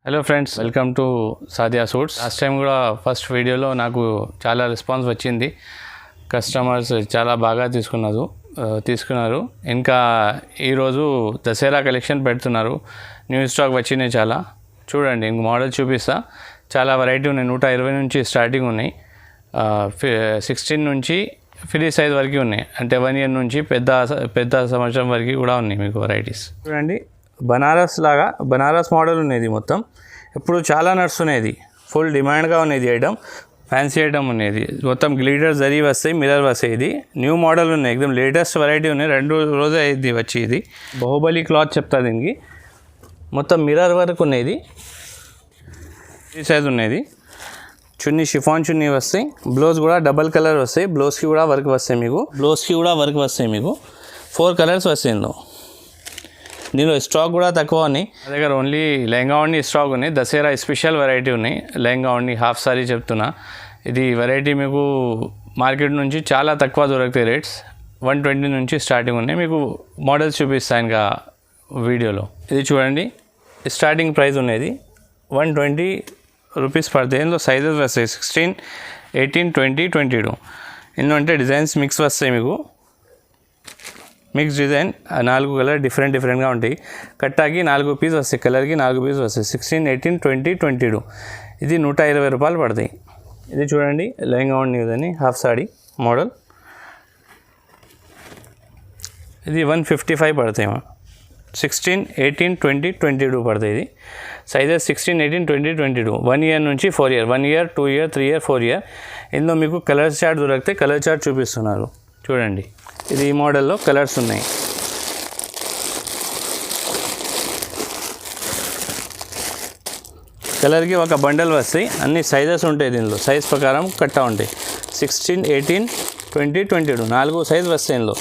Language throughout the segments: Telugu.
Hello friends, welcome to Sadia suits. Last time కూడా ఫస్ట్ వీడియోలో నాకు చాలా రెస్పాన్స్ వచ్చింది. కస్టమర్స్ చాలా బాగా తీసుకున్నారు. ఇంకా ఈరోజు దసరా కలెక్షన్ పెడుతున్నారు. న్యూ స్టాక్ వచ్చినాయి చాలా. చూడండి, ఇంక మోడల్ చూపిస్తా. చాలా వెరైటీ ఉన్నాయి. 120 నుంచి స్టార్టింగ్ ఉన్నాయి. 16 నుంచి ఫ్రీ సైజ్ వరకు ఉన్నాయి. అంటే 1 ఇయర్ నుంచి పెద్ద సంవత్సరం వరకు కూడా ఉన్నాయి మీకు వెరైటీస్. చూడండి, బనారస్ మోడల్ ఉన్నది. మొత్తం ఇప్పుడు చాలా నడుస్తున్నది. ఫుల్ డిమాండ్గా ఉన్నది ఐటమ్. ఫ్యాన్సీ ఐటమ్ ఉన్నది. మొత్తం గ్లిటర్ జరీ వస్తాయి, మిర్రర్ వస్తాయి. ఇది న్యూ మోడల్ ఉన్నాయి, ఎక్దమ్ లేటెస్ట్ వెరైటీ ఉన్నాయి. 2 రోజే అయింది వచ్చి. ఇది బాహుబలి క్లాత్ చెప్తా దీనికి. మొత్తం మిర్రర్ వర్క్ ఉన్నది. ఫ్రీ సైజ్ ఉన్నది. చున్నీ షిఫాన్ చున్నీ వస్తాయి. బ్లౌజ్ కూడా డబల్ కలర్ వస్తాయి. బ్లౌజ్కి కూడా వర్క్ వస్తాయి మీకు. 4 కలర్స్ వస్తాయి. దీనిలో స్టాక్ కూడా తక్కువ ఉన్నాయి. నా దగ్గర ఓన్లీ లెహంగా ఓన్లీ స్టాక్ ఉన్నాయి. దసరా స్పెషల్ వెరైటీ ఉన్నాయి. లెహంగా ఓన్లీ హాఫ్ సారీ చెప్తున్నా. ఇది వెరైటీ మీకు మార్కెట్ నుంచి చాలా తక్కువ దొరుకుతాయి. రేట్స్ 120 నుంచి స్టార్టింగ్ ఉన్నాయి. మీకు మోడల్స్ చూపిస్తాను ఇంకా వీడియోలో. ఇది చూడండి, స్టార్టింగ్ ప్రైస్ ఉన్నది 120 రూపీస్ పడతాయి. ఇందులో సైజెస్ వస్తాయి 16, 18, 20, 22. ఇందులో అంటే డిజైన్స్ మిక్స్ వస్తాయి మీకు. మిక్స్ డిజైన్ 4 కలర్ డిఫరెంట్గా ఉంటాయి. కట్టాకి 4 పీస్ వస్తాయి. కలర్కి 4 పీస్ వస్తాయి. 16, 18, 20, 22. ఇది 120 రూపాయలు పడతాయి. ఇది చూడండి, లెహంగా ఉండని హాఫ్ సాడీ మోడల్. ఇది 155 పడతాయి. 16, 18, 20, 22 పడతాయి. ఇది సైజెస్ 16, 18, 20, 22. 1 ఇయర్ నుంచి 4 year, 1 year, 2 year, 3 year, 4 year. ఇందులో మీకు కలర్ చార్ట్ దొరికితే కలర్ చార్ట్ చూపిస్తున్నారు. చూడండి, ఇది ఈ మోడల్లో కలర్స్ ఉన్నాయి. కలర్కి ఒక బండల్ వస్తాయి. అన్ని సైజెస్ ఉంటాయి. దీనిలో సైజ్ ప్రకారం కట్టా ఉంటాయి. 16, 18, 20, 22. 4 సైజ్ వస్తాయి ఇందులో.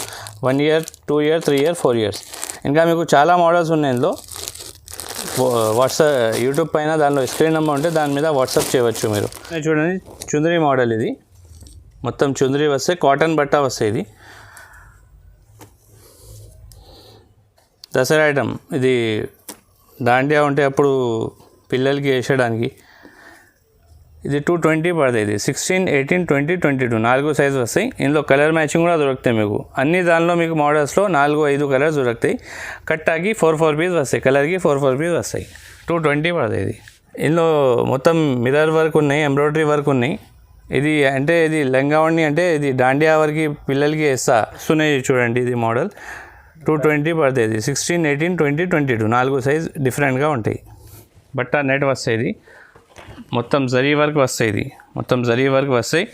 1 ఇయర్, 2 ఇయర్, 3 ఇయర్, 4 ఇయర్స్. ఇంకా మీకు చాలా మోడల్స్ ఉన్నాయి ఇందులో. వాట్సాప్ యూట్యూబ్ పైన దానిలో స్క్రీన్ నెంబర్ ఉంటే దాని మీద వాట్సాప్ చేయవచ్చు మీరు. చూడండి, చుందరి మోడల్. ఇది మొత్తం చుందరి వస్తాయి. కాటన్ బట్ట వస్తాయి. ఇది దసరా ఐటమ్. ఇది దాండియా ఉంటే అప్పుడు పిల్లలకి వేసేయడానికి. ఇది 220 పడుతుంది. ఇది 16, 18, 20, 22. 4 సైజు వస్తాయి. ఇందులో కలర్ మ్యాచింగ్ కూడా దొరుకుతాయి మీకు. అన్ని దానిలో మీకు మోడల్స్లో 4-5 కలర్స్ దొరుకుతాయి. కట్టాకి 4 పీస్ వస్తాయి. కలర్కి 4 పీస్ వస్తాయి. 220 పడుతుంది. ఇది ఇందులో మొత్తం మిర్రర్ వర్క్ ఉన్నాయి, ఎంబ్రాయిడరీ వర్క్ ఉన్నాయి. ఇది అంటే ఇది లెహంగావణి అంటే ఇది దాండియా వరకు పిల్లలకి వేస్తున్నాయి. చూడండి, ఇది మోడల్ 220 పడుతుంది. ఇది 16, 18, 20, 22. 4 సైజ్ డిఫరెంట్గా ఉంటాయి. బట్ట నెట్ వస్తాయి. ఇది మొత్తం జరీ వర్క్ వస్తాయి. ఇది మొత్తం జరీ వర్క్ వస్తాయి.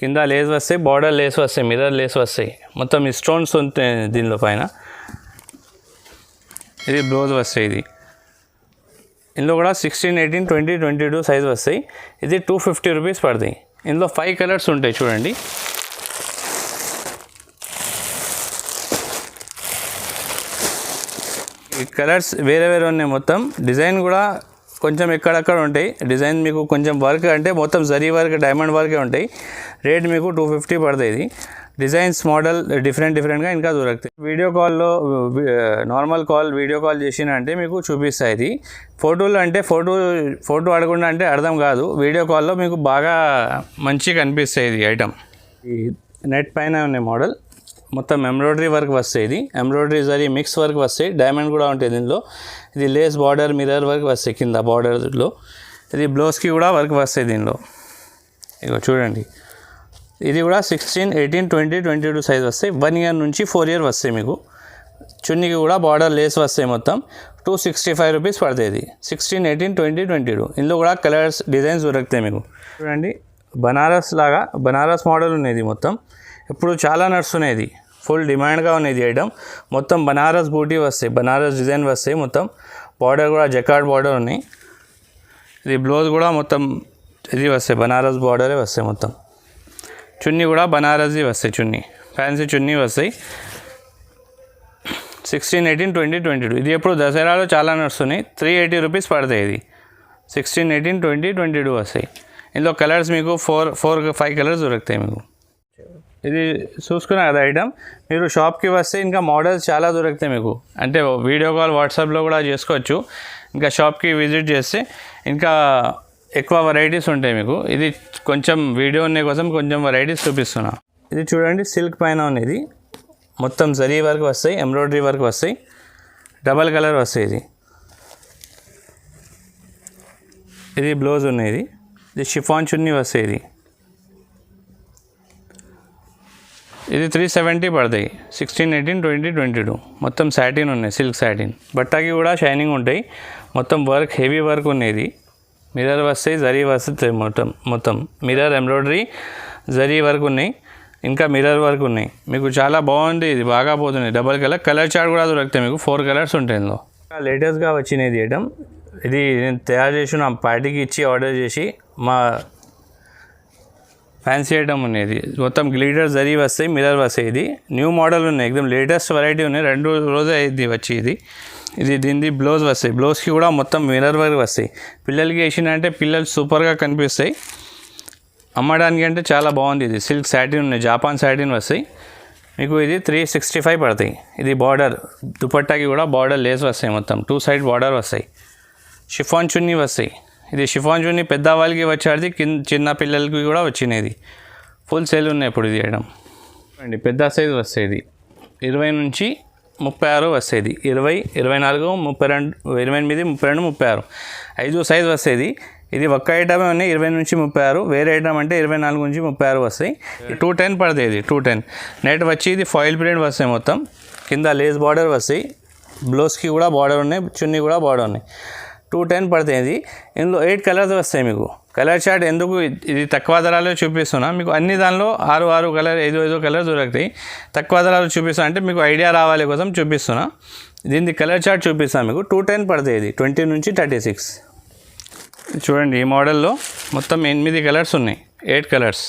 కింద లేస్ వస్తాయి, బార్డర్ లేస్ వస్తాయి, మిర్రర్ లేస్ వస్తాయి. మొత్తం స్టోన్స్ ఉంటాయి దీనిలో పైన. ఇది బ్లౌజ్ వస్తాయి. ఇది ఇందులో కూడా 16, 18, 20, 22 సైజ్ వస్తాయి. ఇది 250 రూపీస్ పడతాయి. ఇందులో 5 కలర్స్ ఉంటాయి. చూడండి, ఈ కలర్స్ వేరే ఉన్నాయి. మొత్తం డిజైన్ కూడా కొంచెం ఎక్కడక్కడ ఉంటాయి. డిజైన్ మీకు కొంచెం వర్క్ అంటే మొత్తం జరీ వర్క్, డైమండ్ వర్కే ఉంటాయి. రేట్ మీకు 250 పడుతుంది. ఇది డిజైన్స్ మోడల్ డిఫరెంట్గా ఇంకా దొరుకుతాయి. వీడియో కాల్లో నార్మల్ కాల్ వీడియో కాల్ చేసిన అంటే మీకు చూపిస్తాయి. ఇది ఫోటోలు అంటే ఫోటో అడగకుండా అంటే అర్థం కాదు. వీడియో కాల్లో మీకు బాగా మంచిగా కనిపిస్తాయి. ఇది ఐటమ్ ఈ నెట్ పైన ఉన్నాయి మోడల్. మొత్తం ఎంబ్రాయిడరీ వర్క్ వస్తాయి. ఇది ఎంబ్రాయిడరీ జరీ మిక్స్ వర్క్ వస్తాయి. డైమండ్ కూడా ఉంటుంది దీనిలో. ఇది లేస్ బార్డర్, మిర్రర్ వర్క్ వస్తాయి కింద బార్డర్లో. ఇది బ్లౌజ్కి కూడా వర్క్ వస్తాయి దీనిలో. ఇగో చూడండి, ఇది కూడా 16, 18, 20, 22 సైజ్ వస్తాయి. 1 ఇయర్ నుంచి 4 ఇయర్ వస్తాయి మీకు. చున్నీకి కూడా బార్డర్ లేస్ వస్తాయి. మొత్తం 265 రూపీస్ పడుతుంది. ఇది 16, 18, 20, 22. ఇందులో కూడా కలర్స్ డిజైన్స్ దొరుకుతాయి మీకు. చూడండి, బనారస్ మోడల్ ఉన్నది. మొత్తం ఇప్పుడు చాలా నడుస్తున్నది. ఫుల్ డిమాండ్గా ఉన్నది ఐటమ్. మొత్తం బనారస్ బూటీ వస్తాయి, బనారస్ డిజైన్ వస్తాయి. మొత్తం బార్డర్ కూడా జకార్డ్ బార్డర్ ఉన్నాయి. ఇది బ్లౌజ్ కూడా మొత్తం ఇది వస్తాయి, బనారస్ బార్డరే వస్తాయి మొత్తం. చున్నీ కూడా బనారస్ది వస్తాయి. చున్నీ ఫ్యాన్సీ చున్నీ వస్తాయి. 16, 18, 20, 22. ఇది ఎప్పుడు దసరాలో చాలా నడుస్తున్నాయి. 380 రూపీస్ పడతాయి. ఇది 16, 18, 20, 22 వస్తాయి. ఇందులో కలర్స్ మీకు 4-5 కలర్స్ దొరుకుతాయి మీకు. ఇది చూసుకున్నా కదా ఐటమ్. మీరు షాప్కి వస్తే ఇంకా మోడల్స్ చాలా దొరుకుతాయి మీకు. అంటే వీడియో కాల్ వాట్సాప్లో కూడా చేసుకోవచ్చు. ఇంకా షాప్కి విజిట్ చేస్తే ఇంకా ఎక్కువ వెరైటీస్ ఉంటాయి మీకు. ఇది కొంచెం వీడియో ఉన్న కోసం కొంచెం వెరైటీస్ చూపిస్తున్నా. ఇది చూడండి, సిల్క్ పైన ఉన్నది, మొత్తం జరీ వర్క్ వస్తాయి, ఎంబ్రాయిడరీ వర్క్ వస్తాయి, డబల్ కలర్ వస్తాయి. ఇది బ్లౌజ్ ఉన్నది, ఇది షిఫాన్ చున్నీ వస్తాయి. ఇది 370 పడతాయి. 16, 18, 20, 22 మొత్తం సాటిన్ ఉన్నాయి, సిల్క్ సాటిన్. బట్టకి కూడా షైనింగ్ ఉంటాయి, మొత్తం వర్క్ హెవీ వర్క్ ఉన్నది. మిర్రర్ వస్తాయి, జరీ వస్తాయి, మొత్తం మిర్రర్ ఎంబ్రాయిడరీ జరీ వర్క్ ఉన్నాయి, ఇంకా మిర్రర్ వర్క్ ఉన్నాయి. మీకు చాలా బాగుంది, ఇది బాగా పోతుంది. డబల్ కలర్ చార్ట్ కూడా దొరుకుతాయి మీకు. 4 కలర్స్ ఉంటాయి ఇందులో. లేటెస్ట్గా వచ్చినది ఐటమ్. ఇది నేను తయారు చేసి నా పార్టీకి ఇచ్చి ఆర్డర్ చేసి మా ఫ్యాన్సీ ఐటమ్ ఉన్నది. మొత్తం గ్లిటర్ జరీ వస్తాయి, మిర్రర్ వస్తాయి. ఇది న్యూ మోడల్ ఉన్నాయి, ఎక్దమ్ లేటెస్ట్ వెరైటీ ఉన్నాయి. 2 రోజే అయింది వచ్చి. ఇది దీనిది బ్లౌజ్ వస్తాయి, బ్లౌజ్కి కూడా మొత్తం మిర్రర్ వర్క్ వస్తాయి. పిల్లలకి వేసినంటే పిల్లలు సూపర్గా కనిపిస్తాయి. అమ్మడానికి అంటే చాలా బాగుంది. ఇది సిల్క్ సాటిన్ ఉన్నాయి, జాపాన్ సాటిన్ వస్తాయి మీకు. ఇది 365 పడతాయి. ఇది బార్డర్ దుపట్టాకి కూడా బార్డర్ లేస్ వస్తాయి, మొత్తం 2 సైడ్ బార్డర్ వస్తాయి. షిఫాన్ చున్నీ వస్తాయి. ఇది షిఫాన్ చున్నీ పెద్దవాళ్ళకి వచ్చేది, చిన్న పిల్లలకి కూడా వచ్చినది. ఫుల్ సేల్ ఉన్నాయి ఇప్పుడు ఇది ఐటమ్ అండి. పెద్ద సైజు వస్తాయి. ఇది 20 నుంచి 36 వస్తాయి. 20, 24, 32, 28, 32, 36 5 సైజు వస్తాయి. ఇది ఒక్క ఐటమే ఉన్నాయి 20 నుంచి 36. వేరే ఐటమ్ అంటే 24 నుంచి 36 వస్తాయి. 210 పడతాయి. ఇది 210 నెట్ వచ్చి. ఇది ఫాయిల్ ప్రింట్ వస్తాయి, మొత్తం కింద లేస్ బార్డర్ వస్తాయి. బ్లౌజ్కి కూడా బార్డర్ ఉన్నాయి, చున్నీ కూడా బార్డర్ ఉన్నాయి. 210 పడుతుంది. ఇందులో 8 కలర్స్ వస్తాయి మీకు. కలర్ చార్ట్ ఎందుకు ఇది తక్కువ ధరలో చూపిస్తున్నా మీకు. అన్ని దానిలో 6 కలర్ 5 కలర్ దొరుకుతాయి. తక్కువ ధరలో చూపిస్తున్నా అంటే మీకు ఐడియా రావాలి కోసం చూపిస్తున్నా. దీనికి కలర్ చార్ట్ చూపిస్తాను మీకు. 210 పడుతుంది. ఇది 20 నుంచి 36. చూడండి, ఈ మోడల్లో మొత్తం 8 కలర్స్ ఉన్నాయి, 8 కలర్స్.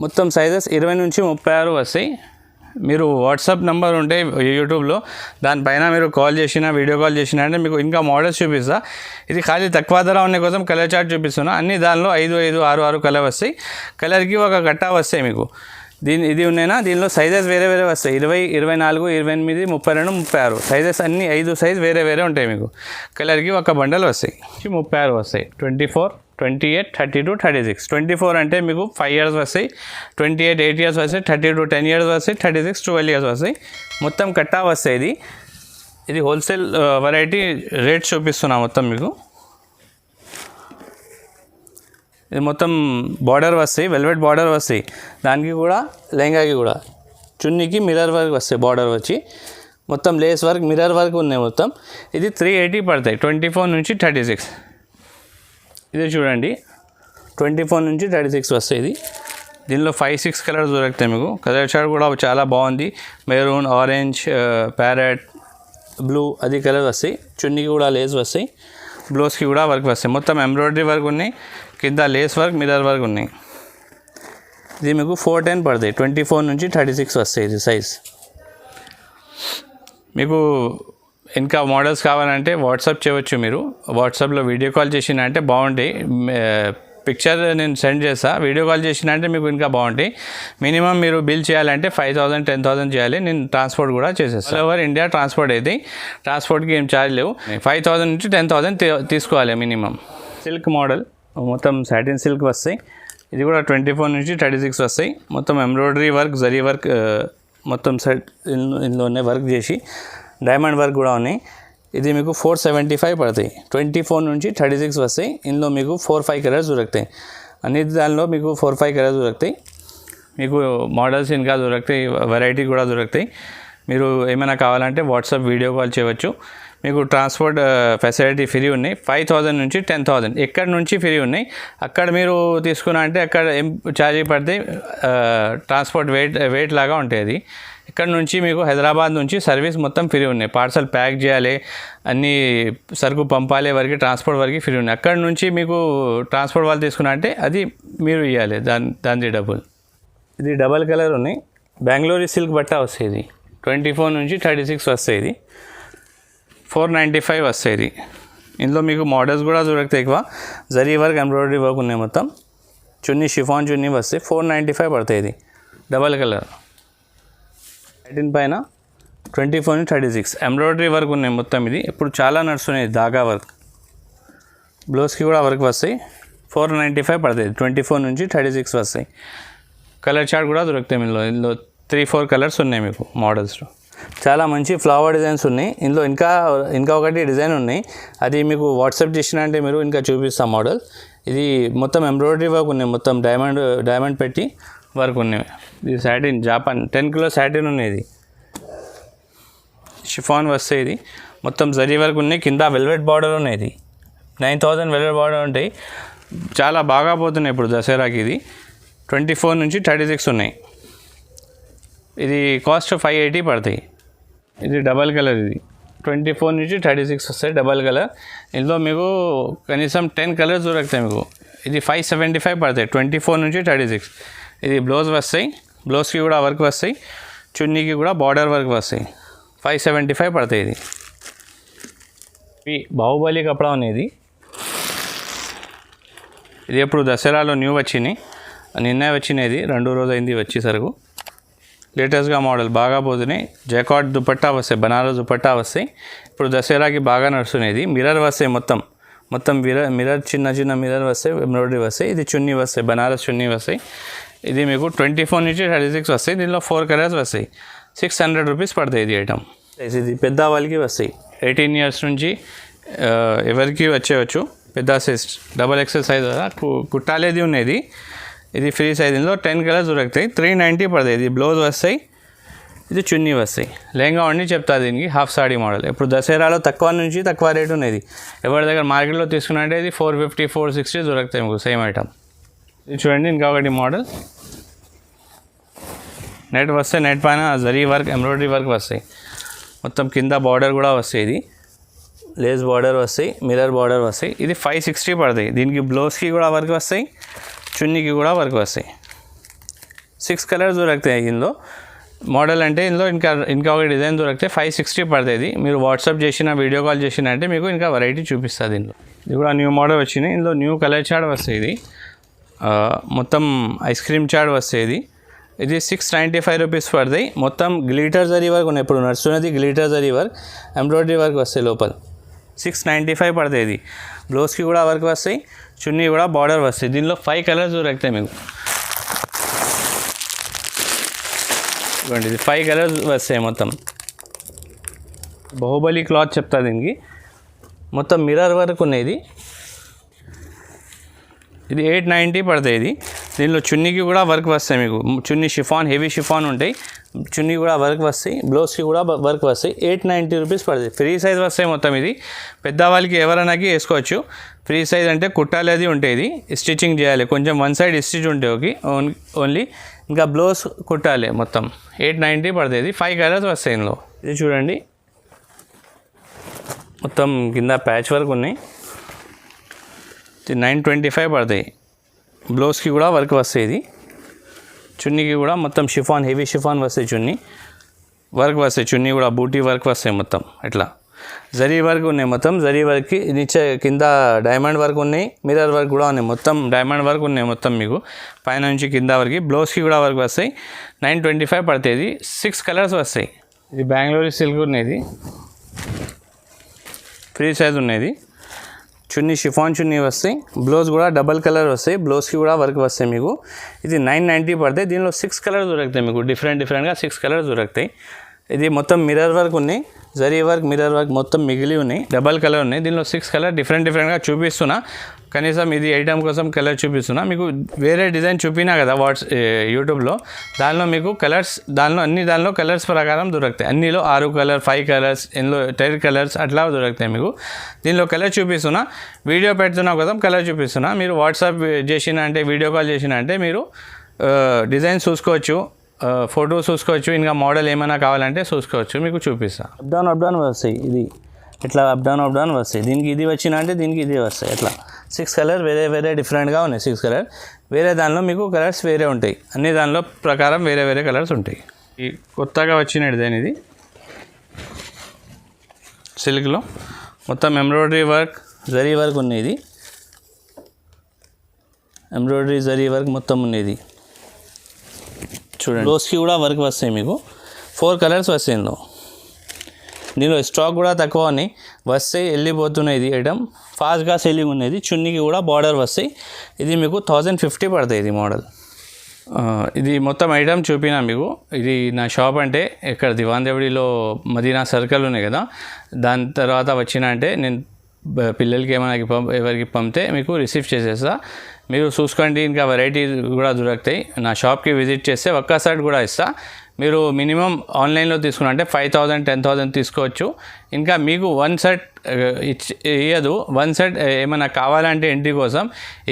మొత్తం సైజెస్ 20 నుంచి 36 వస్తాయి. మీరు వాట్సాప్ నెంబర్ ఉంటే యూట్యూబ్లో, దానిపైన మీరు కాల్ చేసినా వీడియో కాల్ చేసినా అంటే మీకు ఇంకా మోడల్స్ చూపిస్తా. ఇది ఖాళీ తక్కువ ధర ఉన్న కోసం కలర్ చార్ట్ చూపిస్తున్నా. అన్ని దానిలో 5, 6 కలర్ వస్తాయి. కలర్కి ఒక గట్టా వస్తాయి మీకు. ఇది ఉన్నాయినా, దీనిలో సైజెస్ వేరే వస్తాయి. 20, 24, 28, 32, 36 సైజెస్ అన్ని 5 సైజ్ వేరే ఉంటాయి మీకు. కలర్కి ఒక బండల్ వస్తాయి. 36 వస్తాయి. 24, 28, 32, 36. 24 అంటే మీకు 5 years వస్తాయి. 28 8 years వస్తాయి. 32 10 years వస్తాయి. 36 12 years వస్తాయి. మొత్తం కట్టా వస్తాయి. ఇది హోల్సేల్ వెరైటీ రేట్ చూపిస్తున్నా మొత్తం మీకు. ఇది మొత్తం బార్డర్ వస్తాయి, వెల్వెట్ బార్డర్ వస్తాయి. దానికి కూడా లెహంగాకి కూడా చున్నీకి మిర్రర్ వర్క్ వస్తాయి. బార్డర్ వచ్చి మొత్తం లేస్ వర్క్, మిర్రర్ వర్క్ ఉన్నాయి మొత్తం. ఇది 380 పడతాయి. 24 నుంచి 36. ఇది చూడండి, 24 నుంచి 36 వస్తాయి. దీనిలో 5, 6 కలర్స్ దొరుకుతాయి మీకు. కలర్ చార్ట్ కూడా చాలా బాగుంది. మెరూన్, ఆరెంజ్, ప్యారెట్, బ్లూ అది కలర్ వస్తాయి. చున్నీకి కూడా లేస్ వస్తాయి, బ్లౌజ్కి కూడా వర్క్ వస్తాయి. మొత్తం ఎంబ్రాయిడరీ వర్క్ ఉన్నాయి, కింద లేస్ వర్క్, మిర్రర్ వర్క్ ఉన్నాయి. ఇది మీకు 410 పడతాయి. 24 నుంచి 36 వస్తాయి ఇది సైజ్. మీకు ఇంకా మోడల్స్ కావాలంటే వాట్సాప్ చేయవచ్చు. మీరు వాట్సాప్లో వీడియో కాల్ చేసినా అంటే బాగుంటాయి. పిక్చర్ నేను సెండ్ చేస్తా. వీడియో కాల్ చేసినా అంటే మీకు ఇంకా బాగుంటాయి. మినిమం మీరు బిల్ చేయాలంటే 5,000 10,000 చేయాలి. నేను ట్రాన్స్పోర్ట్ కూడా చేసేస్తాను. ఓవర్ ఇండియా ట్రాన్స్పోర్ట్ అయితే, ట్రాన్స్పోర్ట్కి ఏం ఛార్జ్ లేవు. 5,000 నుంచి 10,000 తీసుకోవాలి మినిమం. సిల్క్ మోడల్ మొత్తం సాటిన్ సిల్క్ వస్తాయి. ఇది కూడా 24 నుంచి 36 వస్తాయి. మొత్తం ఎంబ్రాయిడరీ వర్క్, జరీ వర్క్ మొత్తం సెట్ ఇందులోనే వర్క్ చేసి డైమండ్ వర్క్ కూడా ఉన్నాయి. ఇది మీకు 475 పడతాయి. 24 నుంచి 36 వస్తాయి. ఇందులో మీకు 4-5 కలర్స్ దొరుకుతాయి. అన్ని దానిలో మీకు 4-5 కలర్స్ దొరుకుతాయి. మీకు మోడల్స్ ఇంకా దొరుకుతాయి, వెరైటీ కూడా దొరుకుతాయి. మీరు ఏమైనా కావాలంటే వాట్సాప్ వీడియో కాల్ చేయవచ్చు. మీకు ట్రాన్స్పోర్ట్ ఫెసిలిటీ ఫ్రీ ఉన్నాయి. 5,000 నుంచి 10,000 ఎక్కడి నుంచి ఫ్రీ ఉన్నాయి. అక్కడ మీరు తీసుకున్నా అంటే అక్కడ ఏం ఛార్జీ పడతాయి. ట్రాన్స్పోర్ట్ వెయిట్ లాగా ఉంటుంది అది. ఇక్కడ నుంచి మీకు హైదరాబాద్ నుంచి సర్వీస్ మొత్తం ఫ్రీ ఉన్నాయి. పార్సల్ ప్యాక్ చేయాలి, అన్నీ సరుకు పంపాలి వరకు ట్రాన్స్పోర్ట్ వరకు ఫ్రీ ఉన్నాయి. అక్కడ నుంచి మీకు ట్రాన్స్పోర్ట్ వాళ్ళు తీసుకున్నా అంటే అది మీరు ఇవ్వాలి, దాని డబ్బులు. ఇది డబల్ కలర్ ఉన్నాయి. బెంగళూరు సిల్క్ బట్ట వస్తాయి. 24 నుంచి 36 వస్తాయి. 495 వస్తాయి. ఇందులో మీకు మోడల్స్ కూడా దొరుకుతాయి. ఎక్కువ జరీ వర్క్, ఎంబ్రాయిడరీ వర్క్ ఉన్నాయి మొత్తం. చున్నీ షిఫాన్ చున్నీ వస్తాయి. 495 పడతాయి. ఇది డబల్ కలర్. 18 పైన 24-36 ఎంబ్రాయిడరీ వర్క్ ఉన్నాయి మొత్తం. ఇది ఇప్పుడు చాలా నడుస్తున్నాయి ధాగా వర్క్. బ్లౌజ్కి కూడా వర్క్ వస్తాయి. 495 పడుతుంది. 24-36 వస్తాయి. కలర్ చార్ట్ కూడా దొరుకుతాయి ఇందులో 3-4 కలర్స్ ఉన్నాయి మీకు మోడల్స్లో. చాలా మంచి ఫ్లవర్ డిజైన్స్ ఉన్నాయి ఇందులో. ఇంకా ఒకటి డిజైన్ ఉన్నాయి, అది మీకు వాట్సాప్ చేసిన అంటే మీరు ఇంకా చూపిస్తాం మోడల్. ఇది మొత్తం ఎంబ్రాయిడరీ వర్క్ ఉన్నాయి, మొత్తం డైమండ్ పెట్టి వర్క్ ఉన్నాయి. ఇది సాటిన్ జాపాన్ 10 కిలో సాటిన్ ఉన్నాయి. ఇది షిఫాన్ వస్తాయి. ఇది మొత్తం జరీ వర్క్ ఉన్నాయి. కింద వెల్వెట్ బార్డర్ ఉన్నాయి. ఇది 9000 వెల్వెట్ బార్డర్ ఉంటాయి. చాలా బాగా పోతున్నాయి ఇప్పుడు దసరాకి. ఇది 24-36 ఉన్నాయి. ఇది కాస్ట్ 580 పడతాయి. ఇది డబల్ కలర్. ఇది 24-36 వస్తాయి డబల్ కలర్. ఇందులో మీకు కనీసం 10 కలర్స్ దొరుకుతాయి మీకు. ఇది 575 పడతాయి 24-36. ఇది బ్లౌజ్ వస్తాయి. బ్లౌజ్కి కూడా వర్క్ వస్తాయి. చున్నీకి కూడా బార్డర్ వర్క్ వస్తాయి. 575 పడతాయి. ఇది బాహుబలి కపడా అనేది. ఇది ఎప్పుడు దసరాలో న్యూ వచ్చినాయి, నిన్నే వచ్చినాయి. 2 రోజు అయింది వచ్చేసరికి. లేటెస్ట్గా మోడల్ బాగా పోతున్నాయి. జకాట్ దుపట్టా వస్తాయి, బనారస్ దుపట్టా వస్తాయి. ఇప్పుడు దసరాకి బాగా నడుస్తున్నాయి. మిర్రర్ వస్తాయి. మొత్తం మిర్రర్ చిన్న మిర్రర్ వస్తాయి. ఎంబ్రాయిడరీ వస్తాయి. ఇది చున్నీ వస్తాయి, బనారస్ చున్నీ వస్తాయి. ఇది మీకు 24-36 వస్తాయి. దీనిలో 4 కలర్స్ వస్తాయి. 600 రూపీస్ పడతాయి ఇది ఐటమ్. ఇది పెద్ద వాళ్ళకి వస్తాయి. 18 ఇయర్స్ నుంచి ఎవరికి వచ్చేవచ్చు. పెద్ద సైజ్ డబల్ ఎక్సెల్ సైజ్ కుట్టాలేది ఉన్నది. ఇది ఫ్రీ సైజ్. ఇందులో 10 కలర్స్ దొరుకుతాయి. 390 పడతాయి. ఇది బ్లౌజ్ వస్తాయి. ఇది చున్నీ వస్తాయి. లెహంగా అన్నీ చెప్తా దీనికి. Half saree model. ఇప్పుడు దసరాలో తక్కువ రేట్ ఉన్నది. ఎవరి దగ్గర మార్కెట్లో తీసుకున్నట్టే ఇది 450-460 దొరుకుతాయి మీకు సేమ్ ఐటమ్. ఇది చూడండి ఇంకొకటి మోడల్. నెట్ వస్తాయి. నెట్ పైన జరీ వర్క్ ఎంబ్రాయిడరీ వర్క్ వస్తాయి. మొత్తం కింద బార్డర్ కూడా వస్తాయి. ఇది లేస్ బార్డర్ వస్తాయి, మిర్రర్ బార్డర్ వస్తాయి. ఇది 560 పడతాయి. దీనికి బ్లౌజ్కి కూడా వర్క్ వస్తాయి, చున్నీకి కూడా వర్క్ వస్తాయి. 6 కలర్స్ దొరుకుతాయి ఇందులో. మోడల్ అంటే ఇందులో ఇంకా ఒక డిజైన్ దొరికితే 560 పడుతుంది. మీరు వాట్సాప్ చేసిన, వీడియో కాల్ చేసిన అంటే మీకు ఇంకా వెరైటీ చూపిస్తుంది ఇందులో. ఇది కూడా న్యూ మోడల్ వచ్చింది. ఇందులో న్యూ కలర్ చార్ట్ వస్తాయి. ఇది మొత్తం ఐస్ క్రీమ్ చార్ట్ వస్తాయి. ఇది 695 రూపీస్ పడతాయి. మొత్తం గ్లిటర్ జరీ వర్క్ ఉన్నాయి. ఇప్పుడు నడుస్తున్నది glitter zari work, embroidery work వస్తాయి లోపల. 695 పడతాయి. ఇది బ్లౌజ్కి కూడా వర్క్ వస్తాయి, చున్నీ కూడా బార్డర్ వస్తాయి. దీనిలో 5 కలర్స్ దొరుకుతాయి మీకు. ఇవ్వండి, ఇది 5 కలర్స్ వస్తాయి మొత్తం. బాహుబలి క్లాత్ చెప్తా దీనికి. మొత్తం మిర్రర్ వర్క్ ఉన్నాయి. ఇది 890 పడతాయి. దీనిలో చున్నీకి కూడా వర్క్ వస్తాయి మీకు. చున్నీ షిఫాన్, హెవీ షిఫాన్ ఉంటాయి. చున్నీ కూడా వర్క్ వస్తాయి, బ్లౌజ్కి కూడా వర్క్ వస్తాయి. 890 రూపీస్ పడుతుంది. ఫ్రీ సైజ్ వస్తాయి మొత్తం. ఇది పెద్దవాళ్ళకి ఎవరైనాకి వేసుకోవచ్చు. ఫ్రీ సైజ్ అంటే కుట్టాలేది ఉంటాయి. ఇది స్టిచ్చింగ్ చేయాలి, కొంచెం వన్ సైడ్ స్టిచ్ ఉంటాయి ఓన్లీ. ఇంకా బ్లౌజ్ కుట్టాలి. మొత్తం 890 పడుతుంది. 5 కలర్స్ వస్తాయి ఇందులో. ఇది చూడండి మొత్తం కింద ప్యాచ్ వర్క్ ఉన్నాయి. 925 పడతాయి. బ్లౌజ్కి కూడా వర్క్ వస్తాయి. ఇది చున్నీకి కూడా మొత్తం షిఫాన్, హెవీ షిఫాన్ వస్తాయి. చున్నీ వర్క్ వస్తాయి. చున్నీ కూడా బూటీ వర్క్ వస్తాయి. మొత్తం ఇట్లా జరీ వర్క్ ఉన్నాయి. మొత్తం జరీ వర్క్కి నిచ్చే కింద డైమండ్ వర్క్ ఉన్నాయి, మిర్రర్ వర్క్ కూడా ఉన్నాయి. మొత్తం డైమండ్ వర్క్ ఉన్నాయి మొత్తం మీకు పైన నుంచి కింద వరకు. బ్లౌజ్కి కూడా వర్క్ వస్తాయి. 925 పడుతుంది. 6 కలర్స్ వస్తాయి. ఇది బెంగళూరు సిల్క్ ఉన్నది. ఫ్రీ సైజ్ ఉన్నది. చున్నీ షిఫాన్ చున్నీ వస్తాయి. బ్లౌజ్ కూడా డబల్ కలర్ వస్తాయి. బ్లౌజ్కి కూడా వర్క్ వస్తాయి మీకు. ఇది 990 పడతాయి. దీనిలో 6 కలర్స్ దొరుకుతాయి మీకు. డిఫరెంట్గా 6 కలర్స్ దొరుకుతాయి. ఇది మొత్తం మిర్రర్ వర్క్ ఉన్నాయి, జరీ వర్క్, మిర్రర్ వర్క్ మొత్తం మిగిలి ఉన్నాయి. డబల్ కలర్ ఉన్నాయి. దీనిలో 6 కలర్ డిఫరెంట్గా చూపిస్తున్నా. కనీసం ఇది ఐటమ్ కోసం కలర్ చూపిస్తున్నా మీకు. వేరే డిజైన్ చూపినా కదా యూట్యూబ్లో, దానిలో మీకు కలర్స్ దానిలో కలర్స్ ప్రకారం దొరుకుతాయి. అన్నిలో 6 కలర్, 5 కలర్స్, ఇందులో 10 కలర్స్ అట్లా దొరుకుతాయి మీకు. దీనిలో కలర్ చూపిస్తున్నా, వీడియో పెడుతున్నా కోసం కలర్ చూపిస్తున్నా. మీరు వాట్సాప్ చేసిన అంటే, వీడియో కాల్ చేసిన అంటే మీరు డిజైన్ చూసుకోవచ్చు, ఫోటో చూసుకోవచ్చు. ఇంకా మోడల్ ఏమైనా కావాలంటే చూసుకోవచ్చు. మీకు చూపిస్తా. అప్ డౌన్ వస్తాయి. ఇది ఇట్లా అప్ డౌన్ వస్తాయి. దీనికి ఇది వచ్చిన అంటే దీనికి ఇది వస్తాయి. ఇట్లా 6 కలర్ వేరే డిఫరెంట్గా ఉన్నాయి. 6 కలర్ వేరే దానిలో మీకు కలర్స్ వేరే ఉంటాయి. అన్ని దానిలో ప్రకారం వేరే కలర్స్ ఉంటాయి. ఈ కొత్తగా వచ్చిన డిజైన్ ఇది సిల్క్లో మొత్తం ఎంబ్రాయిడరీ వర్క్, జరీ వర్క్ ఉన్నది. ఎంబ్రాయిడరీ జరీ వర్క్ మొత్తం ఉన్నది. చూడండి బ్లౌజ్కి కూడా వర్క్ వస్తాయి మీకు. 4 కలర్స్ వస్తాయి ఇందులో. దీనిలో స్టాక్ కూడా తక్కువ ఉన్నాయి, వస్తే వెళ్ళిపోతున్నాయి. ఇది ఐటమ్ ఫాస్ట్గా సెల్లింగ్ ఉన్నది. చున్నీకి కూడా బార్డర్ వస్తాయి. ఇది మీకు 1050 పడుతుంది ఇది మోడల్. ఇది మొత్తం ఐటమ్ చూపినా మీకు. ఇది నా షాప్ అంటే ఇక్కడ దివాన్ దేవుడిలో మదీనా సర్కిల్ ఉన్నాయి కదా, దాని తర్వాత వచ్చిన అంటే నేను పిల్లలకి ఏమైనా ఎవరికి పంపితే మీకు రిసీవ్ చేసేస్తా. మీరు చూసుకోండి, ఇంకా వెరైటీ కూడా దొరుకుతాయి. నా షాప్కి విజిట్ చేస్తే ఒక్క సెట్ కూడా ఇస్తా. మీరు మినిమం ఆన్లైన్లో తీసుకున్నంటే 5000 10,000 తీసుకోవచ్చు. ఇంకా మీకు 1 సెట్ ఇయ్యదు, 1 సెట్ ఏమైనా కావాలంటే ఇంటి కోసం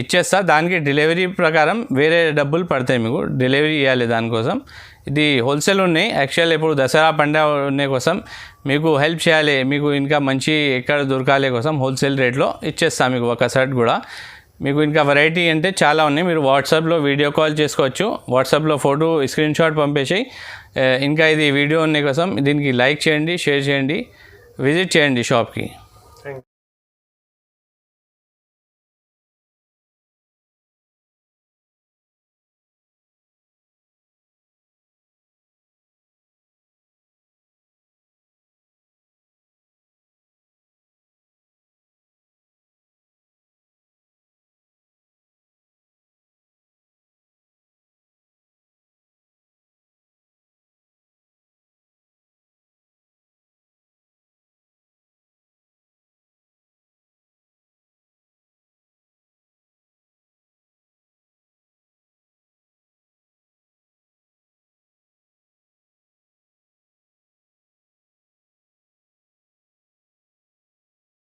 ఇచ్చేస్తా. దానికి డెలివరీ ప్రకారం వేరే డబ్బులు పడతాయి, మీకు డెలివరీ ఇవ్వాలి దానికోసం. ఇది హోల్సేల్ ఉన్నాయి. యాక్చువల్ ఇప్పుడు దసరా పండుగ ఉన్నాయి కోసం మీకు హెల్ప్ చేయాలి, మీకు ఇంకా మంచి ఎక్కడ దొరకాలి కోసం హోల్సేల్ రేట్లో ఇచ్చేస్తా మీకు ఒక సెట్ కూడా. మీకు ఇంకా వెరైటీ అంటే చాలా ఉన్నాయి. మీరు వాట్సాప్లో వీడియో కాల్ చేసుకోవచ్చు, వాట్సాప్లో ఫోటో స్క్రీన్ షాట్ పంపేసి. ఇంకా ఇది వీడియో ఉన్నాయి కోసం దీనికి లైక్ చేయండి, షేర్ చేయండి, విజిట్ చేయండి షాప్కి.